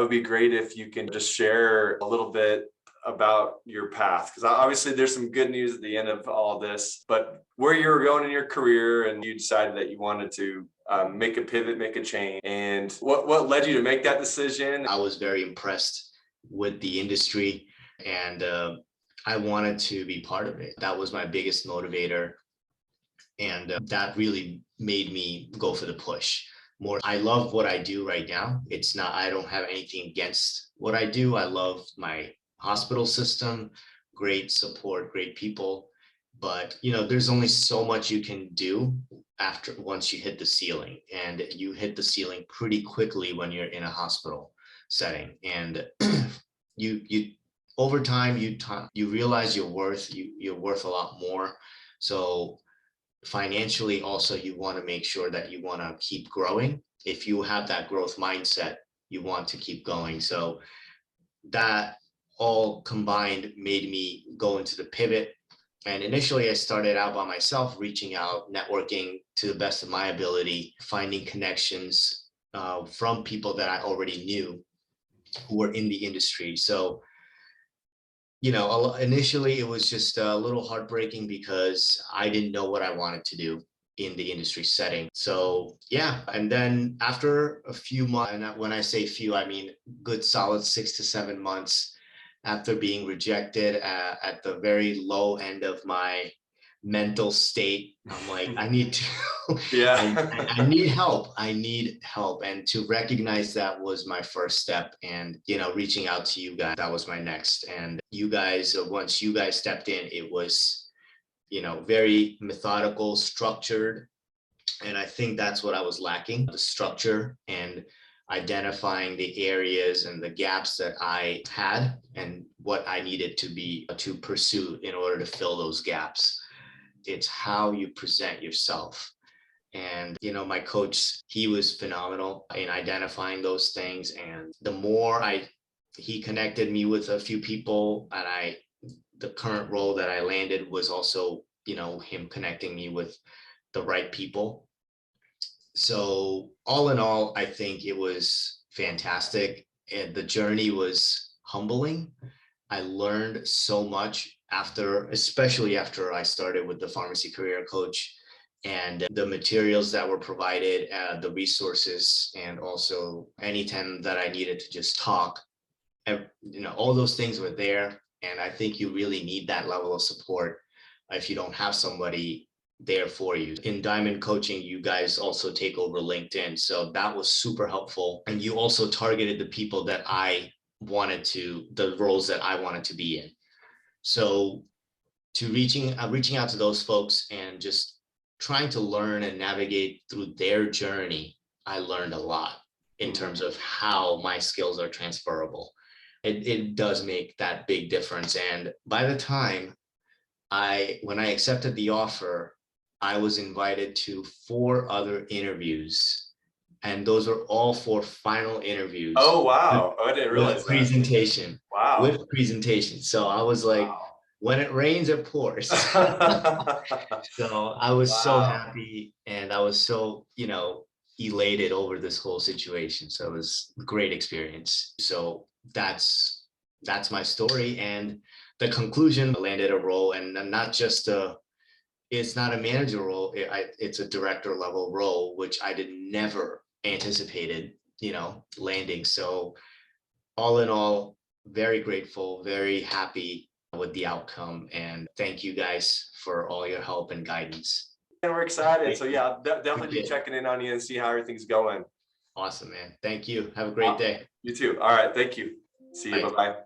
It would be great if you can just share a little bit about your path, because obviously there's some good news at the end of all this, but where you were going in your career and you decided that you wanted to make a pivot, make a change, and what led you to make that decision? I was very impressed with the industry, and I wanted to be part of it. That was my biggest motivator, and that really made me go for the push more. I love what I do right now. It's not, I don't have anything against what I do. I love my hospital system, great support, great people. But, there's only so much you can do once you hit the ceiling, and you hit the ceiling pretty quickly when you're in a hospital setting. And you over time, you realize you're worth a lot more. So financially also, you want to make sure that you want to keep growing. If you have that growth mindset, you want to keep going. So that all combined made me go into the pivot. And initially I started out by myself, reaching out, networking to the best of my ability, finding connections from people that I already knew who were in the industry. So initially it was just a little heartbreaking because I didn't know what I wanted to do in the industry setting. So yeah, and then after a few months, and when I say few, I mean good solid 6 to 7 months after being rejected at the very low end of my mental state, I'm like, I need to, Yeah. I need help. I need help. And to recognize that was my first step. And, reaching out to you guys, that was my next. And you guys, once you guys stepped in, it was, very methodical, structured. And I think that's what I was lacking, the structure and identifying the areas and the gaps that I had and what I needed to pursue in order to fill those gaps. It's how you present yourself. And, my coach, he was phenomenal in identifying those things. And the more he connected me with a few people, and the current role that I landed was also, him connecting me with the right people. So all in all, I think it was fantastic. And the journey was humbling. I learned so much especially after I started with the pharmacy career coach, and the materials that were provided, the resources, and also anytime that I needed to just talk, all those things were there. And I think you really need that level of support if you don't have somebody there for you. In Diamond Coaching, you guys also take over LinkedIn. So that was super helpful. And you also targeted the people that the roles that I wanted to be in. So reaching out to those folks and just trying to learn and navigate through their journey, I learned a lot in terms of how my skills are transferable. It does make that big difference. And by the time when I accepted the offer, I was invited to 4 other interviews, and those are all 4 final interviews. Oh, wow. I didn't realize with presentation. That. Wow. With presentation. So I was like, wow. When it rains, it pours. So I was so happy, and I was so, elated over this whole situation. So it was a great experience. So that's my story. And the conclusion, I landed a role, and not just it's not a manager role. It's a director level role, which I never anticipated, landing. So all in all, very grateful, very happy with the outcome. And thank you guys for all your help and guidance. And we're excited. So yeah, definitely be checking in on you and see how everything's going. Awesome, man. Thank you. Have a great day. You too. All right. Thank you. See you. Bye-bye.